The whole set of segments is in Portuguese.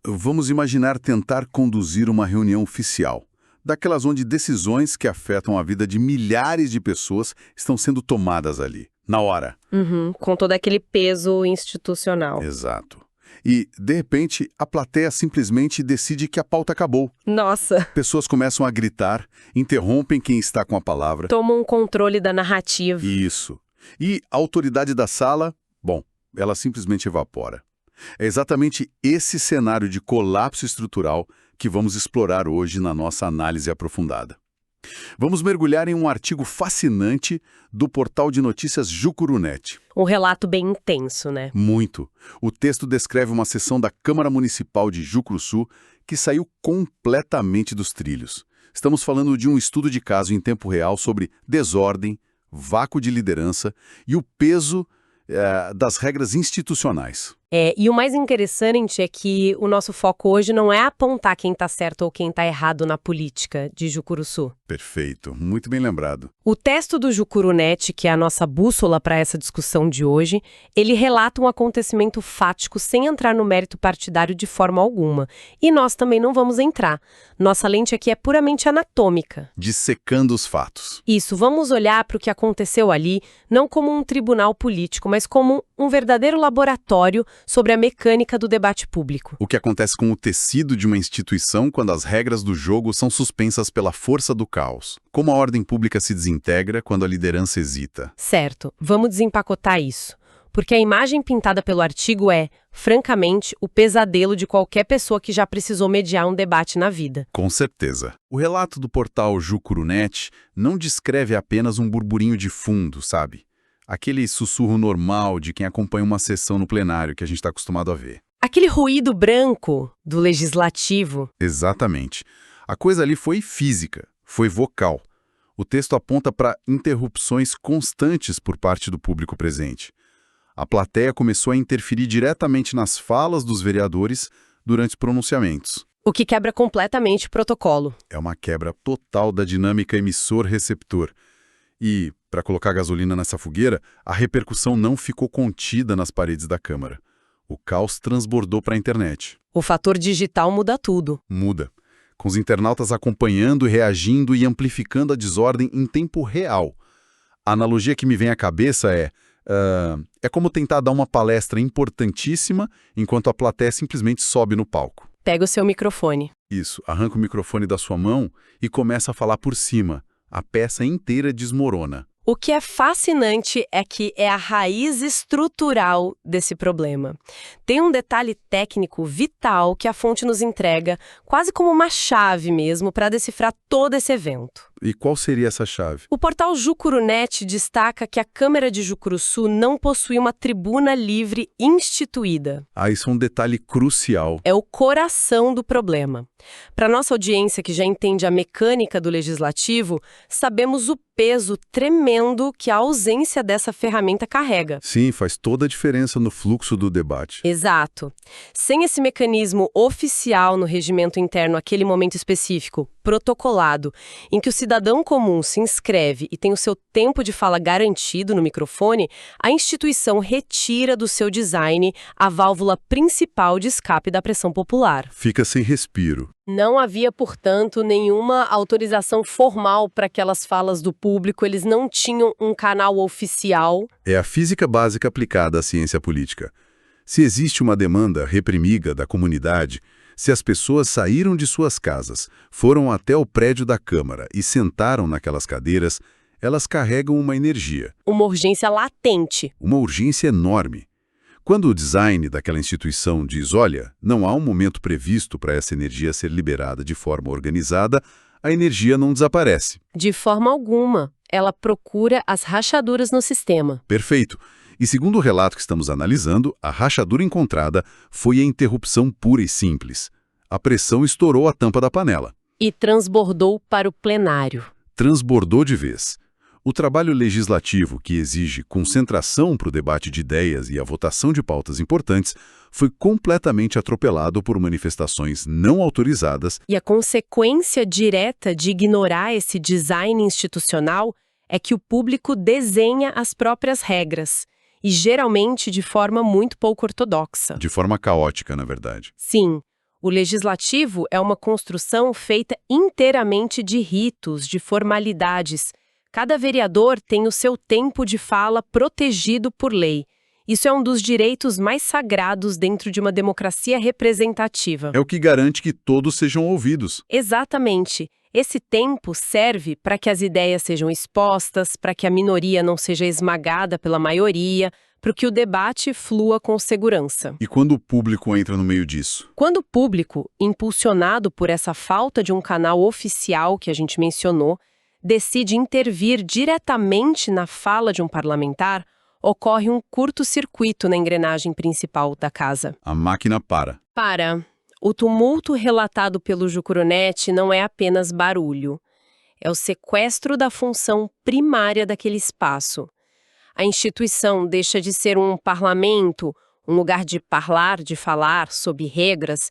Vamos imaginar tentar conduzir uma reunião oficial, daquelas onde decisões que afetam a vida de milhares de pessoas estão sendo tomadas ali, na hora. Uhum, com todo aquele peso institucional. Exato. E, de repente, a plateia simplesmente decide que a pauta acabou. Nossa, Pessoas começam a gritar, interrompem quem está com a palavra. tomam um controle da narrativa. Isso. E a autoridade da sala, bom, ela simplesmente evapora. É exatamente esse cenário de colapso estrutural que vamos explorar hoje na nossa análise aprofundada. Vamos mergulhar em um artigo fascinante do portal de notícias Jucurunet. Um relato bem intenso, né? Muito. O texto descreve uma sessão da Câmara Municipal de Jucuruçu que saiu completamente dos trilhos. Estamos falando de um estudo de caso em tempo real sobre desordem, vácuo de liderança e o peso das regras institucionais. E o mais interessante é que o nosso foco hoje não é apontar quem está certo ou quem está errado na política de Jucuruçu. Perfeito, muito bem lembrado. O texto do Jucurunet, que é a nossa bússola para essa discussão de hoje, ele relata um acontecimento fático sem entrar no mérito partidário de forma alguma. E nós também não vamos entrar. Nossa lente aqui é puramente anatômica. Dissecando os fatos. Isso, vamos olhar para o que aconteceu ali, não como um tribunal político, mas como um verdadeiro laboratório sobre a mecânica do debate público. O que acontece com o tecido de uma instituição quando as regras do jogo são suspensas pela força do caos. Como a ordem pública se desintegra quando a liderança hesita. Certo, vamos desempacotar isso. Porque a imagem pintada pelo artigo é, francamente, o pesadelo de qualquer pessoa que já precisou mediar um debate na vida. Com certeza. O relato do portal Jucurunet não descreve apenas um burburinho de fundo, sabe? Aquele sussurro normal de quem acompanha uma sessão no plenário que a gente está acostumado a ver. Aquele ruído branco do legislativo. Exatamente. A coisa ali foi física, foi vocal. O texto aponta para interrupções constantes por parte do público presente. A plateia começou a interferir diretamente nas falas dos vereadores durante os pronunciamentos. O que quebra completamente o protocolo. É uma quebra total da dinâmica emissor-receptor. E, para colocar gasolina nessa fogueira, a repercussão não ficou contida nas paredes da Câmara. O caos transbordou para a internet. O fator digital muda tudo. Muda. Com os internautas acompanhando, reagindo e amplificando a desordem em tempo real. A analogia que me vem à cabeça é como tentar dar uma palestra importantíssima enquanto a plateia simplesmente sobe no palco. Pega o seu microfone. Isso, arranca o microfone da sua mão e começa a falar por cima. A peça inteira desmorona. O que é fascinante é que é a raiz estrutural desse problema. Tem um detalhe técnico vital que a fonte nos entrega, quase como uma chave mesmo, para decifrar todo esse evento. E qual seria essa chave? O portal Jucurunet destaca que a Câmara de Jucuruçu não possui uma tribuna livre instituída. Isso é um detalhe crucial. É o coração do problema. Para nossa audiência que já entende a mecânica do legislativo, sabemos o peso tremendo que a ausência dessa ferramenta carrega. Sim, faz toda a diferença no fluxo do debate. Exato. Sem esse mecanismo oficial no regimento interno naquele momento específico, protocolado, em que o cidadão comum se inscreve e tem o seu tempo de fala garantido no microfone, a instituição retira do seu design a válvula principal de escape da pressão popular. Fica sem respiro. Não havia, portanto, nenhuma autorização formal para aquelas falas do público, eles não tinham um canal oficial. É a física básica aplicada à ciência política. Se existe uma demanda reprimida da comunidade, se as pessoas saíram de suas casas, foram até o prédio da Câmara e sentaram naquelas cadeiras, elas carregam uma energia. Uma urgência latente. Uma urgência enorme. Quando o design daquela instituição diz, olha, não há um momento previsto para essa energia ser liberada de forma organizada, a energia não desaparece. De forma alguma. Ela procura as rachaduras no sistema. Perfeito. E segundo o relato que estamos analisando, a rachadura encontrada foi a interrupção pura e simples. A pressão estourou a tampa da panela. E transbordou para o plenário. Transbordou de vez. O trabalho legislativo, que exige concentração para o debate de ideias e a votação de pautas importantes, foi completamente atropelado por manifestações não autorizadas. E a consequência direta de ignorar esse design institucional é que o público desenha as próprias regras. e geralmente de forma muito pouco ortodoxa. De forma caótica, na verdade. Sim, o legislativo é uma construção feita inteiramente de ritos, de formalidades. Cada vereador tem o seu tempo de fala protegido por lei. Isso é um dos direitos mais sagrados dentro de uma democracia representativa. É o que garante que todos sejam ouvidos. Exatamente. Esse tempo serve para que as ideias sejam expostas, para que a minoria não seja esmagada pela maioria, para que o debate flua com segurança. E quando o público entra no meio disso? Quando o público, impulsionado por essa falta de um canal oficial que a gente mencionou, decide intervir diretamente na fala de um parlamentar, ocorre um curto-circuito na engrenagem principal da casa. A máquina para. O tumulto relatado pelo Jucurunete não é apenas barulho. É o sequestro da função primária daquele espaço. A instituição deixa de ser um parlamento, um lugar de parlar, de falar, sob regras,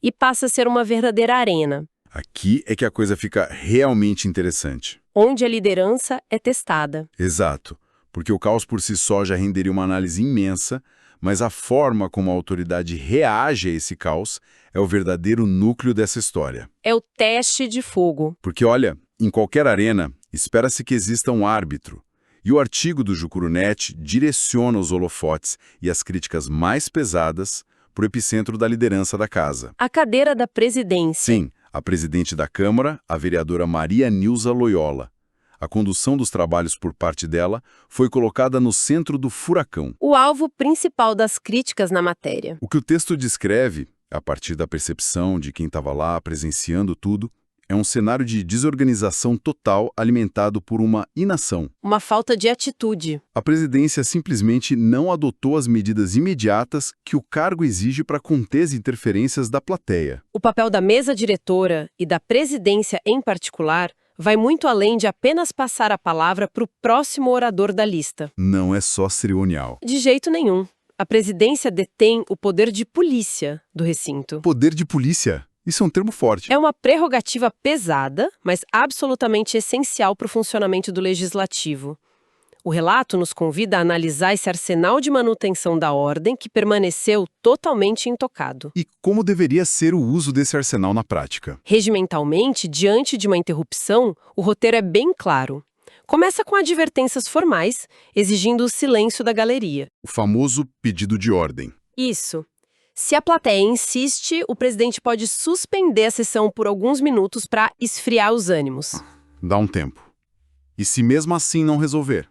e passa a ser uma verdadeira arena. Aqui é que a coisa fica realmente interessante. Onde a liderança é testada. Exato, porque o caos por si só já renderia uma análise imensa, mas a forma como a autoridade reage a esse caos é o verdadeiro núcleo dessa história. É o teste de fogo. Porque, olha, em qualquer arena, espera-se que exista um árbitro. E o artigo do Jucurunete direciona os holofotes e as críticas mais pesadas para o epicentro da liderança da casa. A cadeira da presidência. Sim, a presidente da Câmara, a vereadora Maria Nilza Loyola. A condução dos trabalhos por parte dela foi colocada no centro do furacão. O alvo principal das críticas na matéria. O que o texto descreve, a partir da percepção de quem estava lá presenciando tudo, é um cenário de desorganização total alimentado por uma inação. Uma falta de atitude. A presidência simplesmente não adotou as medidas imediatas que o cargo exige para conter as interferências da plateia. O papel da mesa diretora e da presidência em particular vai muito além de apenas passar a palavra para o próximo orador da lista. Não é só cerimonial. De jeito nenhum. A presidência detém o poder de polícia do recinto. Poder de polícia? Isso é um termo forte. É uma prerrogativa pesada, mas absolutamente essencial para o funcionamento do legislativo. O relato nos convida a analisar esse arsenal de manutenção da ordem que permaneceu totalmente intocado. E como deveria ser o uso desse arsenal na prática? Regimentalmente, diante de uma interrupção, o roteiro é bem claro. Começa com advertências formais, exigindo o silêncio da galeria. O famoso pedido de ordem. Isso. Se a plateia insiste, o presidente pode suspender a sessão por alguns minutos para esfriar os ânimos. Dá um tempo. E se mesmo assim não resolver?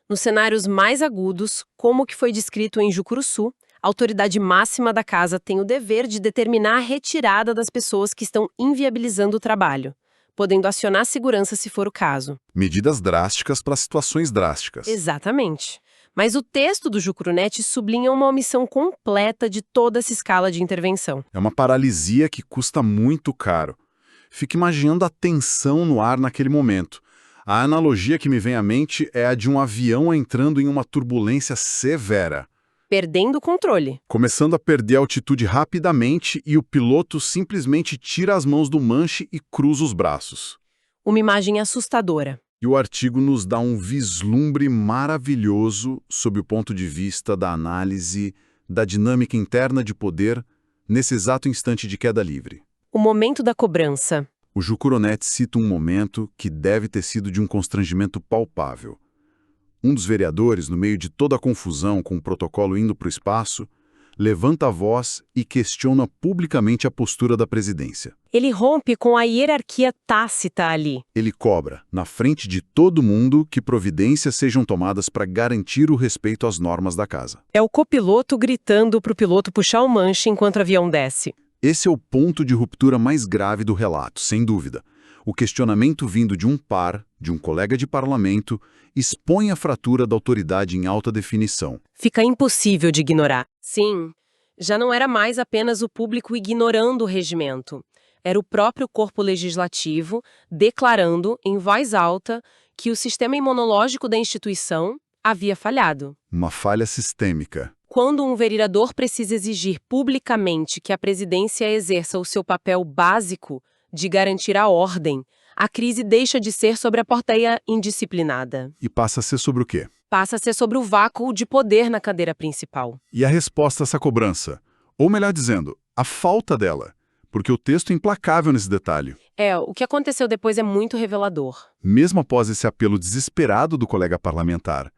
Nos cenários mais agudos, como o que foi descrito em Jucuruçu, a autoridade máxima da casa tem o dever de determinar a retirada das pessoas que estão inviabilizando o trabalho, podendo acionar a segurança se for o caso. Medidas drásticas para situações drásticas. Exatamente. Mas o texto do Jucurunete sublinha uma omissão completa de toda essa escala de intervenção. É uma paralisia que custa muito caro. Fico imaginando a tensão no ar naquele momento. A analogia que me vem à mente é a de um avião entrando em uma turbulência severa. Perdendo o controle. Começando a perder a altitude rapidamente e o piloto simplesmente tira as mãos do manche e cruza os braços. Uma imagem assustadora. E o artigo nos dá um vislumbre maravilhoso sob o ponto de vista da análise da dinâmica interna de poder nesse exato instante de queda livre. O momento da cobrança. O Jucurunete cita um momento que deve ter sido de um constrangimento palpável. Um dos vereadores, no meio de toda a confusão com o protocolo indo para o espaço, levanta a voz e questiona publicamente a postura da presidência. Ele rompe com a hierarquia tácita ali. Ele cobra, na frente de todo mundo, que providências sejam tomadas para garantir o respeito às normas da casa. É o copiloto gritando para o piloto puxar o manche enquanto o avião desce. Esse é o ponto de ruptura mais grave do relato, sem dúvida. O questionamento vindo de um par, de um colega de parlamento, expõe a fratura da autoridade em alta definição. Fica impossível de ignorar. Sim, já não era mais apenas o público ignorando o regimento. Era o próprio corpo legislativo declarando, em voz alta, que o sistema imunológico da instituição havia falhado. Uma falha sistêmica. Quando um vereador precisa exigir publicamente que a presidência exerça o seu papel básico de garantir a ordem, a crise deixa de ser sobre a plateia indisciplinada. E passa a ser sobre o quê? Passa a ser sobre o vácuo de poder na cadeira principal. E a resposta a essa cobrança? Ou melhor dizendo, a falta dela, porque o texto é implacável nesse detalhe. O que aconteceu depois é muito revelador. Mesmo após esse apelo desesperado do colega parlamentar,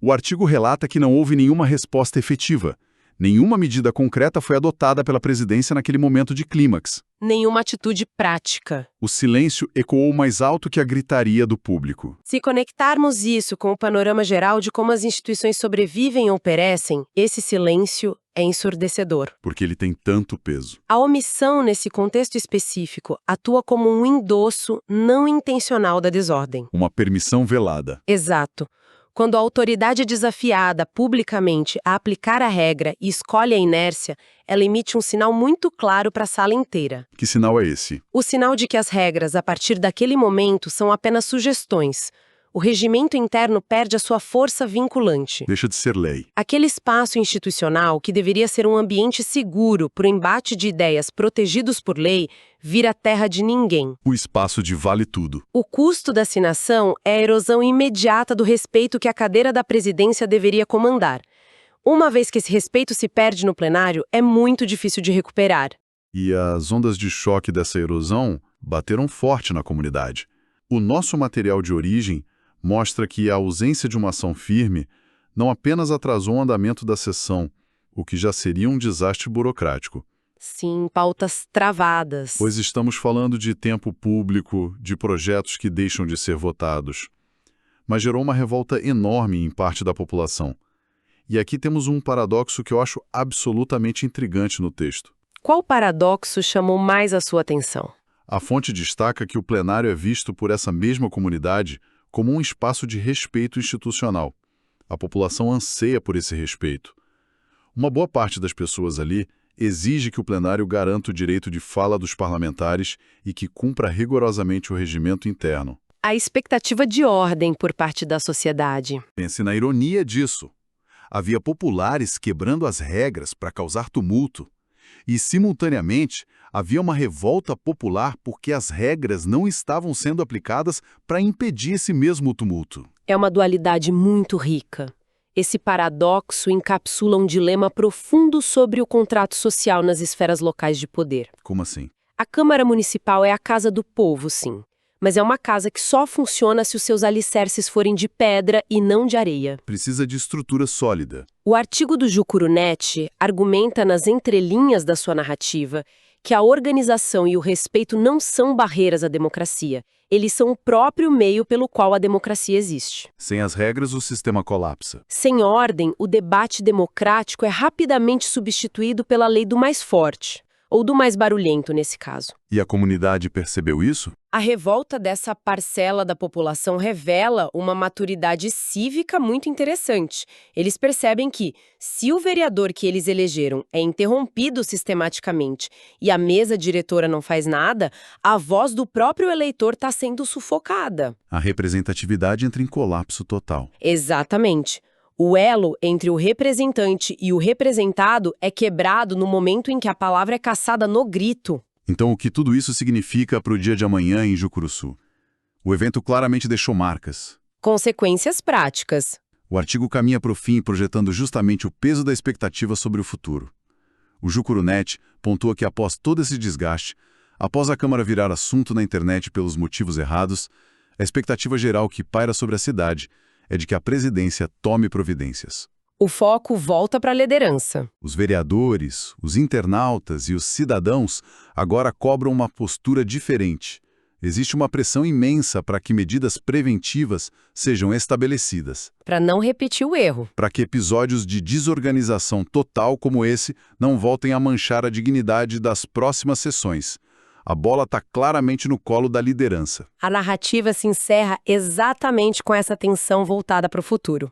o artigo relata que não houve nenhuma resposta efetiva. Nenhuma medida concreta foi adotada pela presidência naquele momento de clímax. Nenhuma atitude prática. O silêncio ecoou mais alto que a gritaria do público. Se conectarmos isso com o panorama geral de como as instituições sobrevivem ou perecem, esse silêncio é ensurdecedor. Porque ele tem tanto peso. A omissão nesse contexto específico atua como um endosso não intencional da desordem. Uma permissão velada. Exato. Quando a autoridade é desafiada publicamente a aplicar a regra e escolhe a inércia, ela emite um sinal muito claro para a sala inteira. Que sinal é esse? O sinal de que as regras, a partir daquele momento, são apenas sugestões. O regimento interno perde a sua força vinculante. Deixa de ser lei. Aquele espaço institucional, que deveria ser um ambiente seguro para o embate de ideias protegidos por lei, vira terra de ninguém. O espaço de vale tudo. O custo da assinação é a erosão imediata do respeito que a cadeira da presidência deveria comandar. Uma vez que esse respeito se perde no plenário, é muito difícil de recuperar. E as ondas de choque dessa erosão bateram forte na comunidade. O nosso material de origem mostra que a ausência de uma ação firme não apenas atrasou o andamento da sessão, o que já seria um desastre burocrático. Sim, pautas travadas. Pois estamos falando de tempo público, de projetos que deixam de ser votados. Mas gerou uma revolta enorme em parte da população. E aqui temos um paradoxo que eu acho absolutamente intrigante no texto. Qual paradoxo chamou mais a sua atenção? A fonte destaca que o plenário é visto por essa mesma comunidade como um espaço de respeito institucional. A população anseia por esse respeito. Uma boa parte das pessoas ali exige que o plenário garanta o direito de fala dos parlamentares e que cumpra rigorosamente o regimento interno. A expectativa de ordem por parte da sociedade. Pense na ironia disso. Havia populares quebrando as regras para causar tumulto. E, simultaneamente, havia uma revolta popular porque as regras não estavam sendo aplicadas para impedir esse mesmo tumulto. É uma dualidade muito rica. Esse paradoxo encapsula um dilema profundo sobre o contrato social nas esferas locais de poder. Como assim? A Câmara Municipal é a casa do povo, sim. Mas é uma casa que só funciona se os seus alicerces forem de pedra e não de areia. Precisa de estrutura sólida. O artigo do Jucurunet argumenta nas entrelinhas da sua narrativa que a organização e o respeito não são barreiras à democracia. Eles são o próprio meio pelo qual a democracia existe. Sem as regras, o sistema colapsa. Sem ordem, o debate democrático é rapidamente substituído pela lei do mais forte. Ou do mais barulhento, nesse caso. E a comunidade percebeu isso? A revolta dessa parcela da população revela uma maturidade cívica muito interessante. Eles percebem que, se o vereador que eles elegeram é interrompido sistematicamente e a mesa diretora não faz nada, a voz do próprio eleitor está sendo sufocada. A representatividade entra em colapso total. Exatamente. O elo entre o representante e o representado é quebrado no momento em que a palavra é caçada no grito. Então, o que tudo isso significa para o dia de amanhã em Jucuruçu? O evento claramente deixou marcas. Consequências práticas. O artigo caminha para o fim projetando justamente o peso da expectativa sobre o futuro. O Jucurunet pontua que após todo esse desgaste, após a Câmara virar assunto na internet pelos motivos errados, a expectativa geral que paira sobre a cidade é de que a presidência tome providências. O foco volta para a liderança. Os vereadores, os internautas e os cidadãos agora cobram uma postura diferente. Existe uma pressão imensa para que medidas preventivas sejam estabelecidas. Para não repetir o erro. Para que episódios de desorganização total como esse não voltem a manchar a dignidade das próximas sessões. A bola está claramente no colo da liderança. A narrativa se encerra exatamente com essa tensão voltada para o futuro.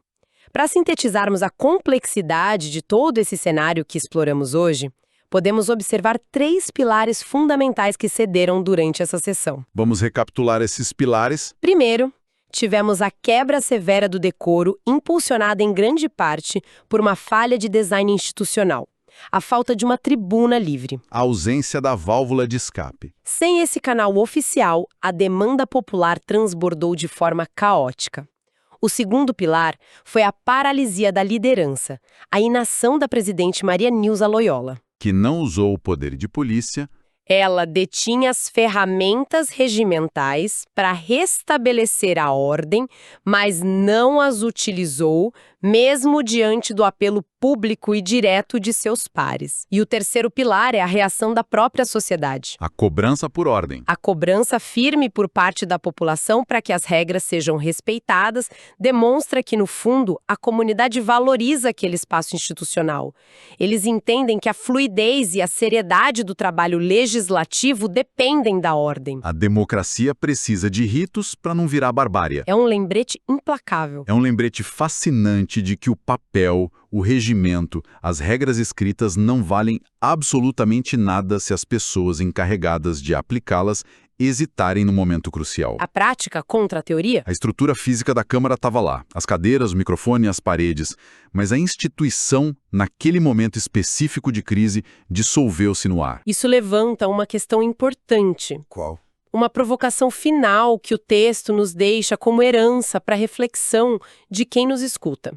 Para sintetizarmos a complexidade de todo esse cenário que exploramos hoje, podemos observar 3 pilares fundamentais que cederam durante essa sessão. Vamos recapitular esses pilares. Primeiro, tivemos a quebra severa do decoro, impulsionada em grande parte por uma falha de design institucional. A falta de uma tribuna livre. A ausência da válvula de escape. Sem esse canal oficial, a demanda popular transbordou de forma caótica. O segundo pilar foi a paralisia da liderança, a inação da presidente Maria Nilza Loyola. Que não usou o poder de polícia. Ela detinha as ferramentas regimentais para restabelecer a ordem, mas não as utilizou, mesmo diante do apelo público e direto de seus pares. E o terceiro pilar é a reação da própria sociedade. A cobrança por ordem. A cobrança firme por parte da população para que as regras sejam respeitadas demonstra que, no fundo, a comunidade valoriza aquele espaço institucional. Eles entendem que a fluidez e a seriedade do trabalho legislativo dependem da ordem. A democracia precisa de ritos para não virar barbárie. É um lembrete implacável. É um lembrete fascinante de que o papel, o regimento, as regras escritas não valem absolutamente nada se as pessoas encarregadas de aplicá-las hesitarem no momento crucial. A prática contra a teoria? A estrutura física da Câmara estava lá, as cadeiras, o microfone e as paredes, mas a instituição, naquele momento específico de crise, dissolveu-se no ar. Isso levanta uma questão importante. Qual? Uma provocação final que o texto nos deixa como herança para a reflexão de quem nos escuta.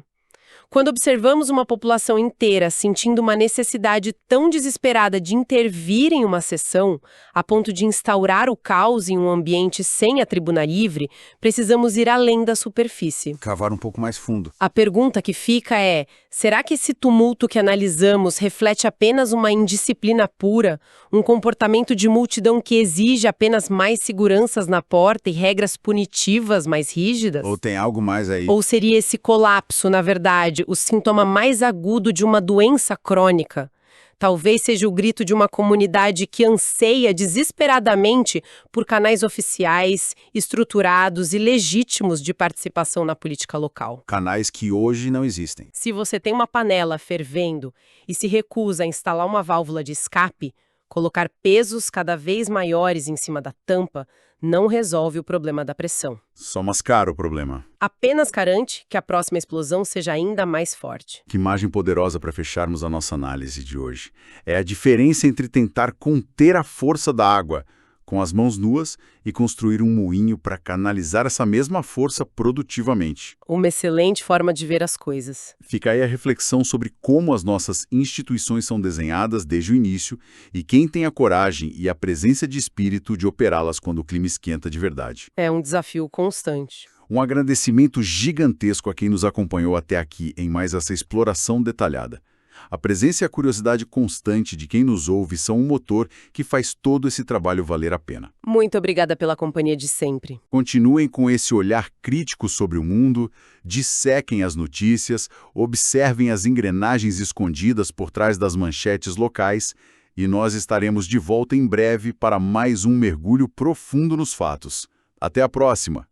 Quando observamos uma população inteira sentindo uma necessidade tão desesperada de intervir em uma sessão, a ponto de instaurar o caos em um ambiente sem a tribuna livre, precisamos ir além da superfície. Cavar um pouco mais fundo. A pergunta que fica é: será que esse tumulto que analisamos reflete apenas uma indisciplina pura, um comportamento de multidão que exige apenas mais seguranças na porta e regras punitivas mais rígidas? Ou tem algo mais aí? Ou seria esse colapso, na verdade, o sintoma mais agudo de uma doença crônica? Talvez seja o grito de uma comunidade que anseia desesperadamente por canais oficiais, estruturados e legítimos de participação na política local. Canais que hoje não existem. Se você tem uma panela fervendo e se recusa a instalar uma válvula de escape, colocar pesos cada vez maiores em cima da tampa não resolve o problema da pressão. Só mascara o problema. Apenas garante que a próxima explosão seja ainda mais forte. Que imagem poderosa para fecharmos a nossa análise de hoje. É a diferença entre tentar conter a força da água com as mãos nuas e construir um moinho para canalizar essa mesma força produtivamente. Uma excelente forma de ver as coisas. Fica aí a reflexão sobre como as nossas instituições são desenhadas desde o início e quem tem a coragem e a presença de espírito de operá-las quando o clima esquenta de verdade. É um desafio constante. Um agradecimento gigantesco a quem nos acompanhou até aqui em mais essa exploração detalhada. A presença e a curiosidade constante de quem nos ouve são um motor que faz todo esse trabalho valer a pena. Muito obrigada pela companhia de sempre. Continuem com esse olhar crítico sobre o mundo, dissequem as notícias, observem as engrenagens escondidas por trás das manchetes locais e nós estaremos de volta em breve para mais um mergulho profundo nos fatos. Até a próxima!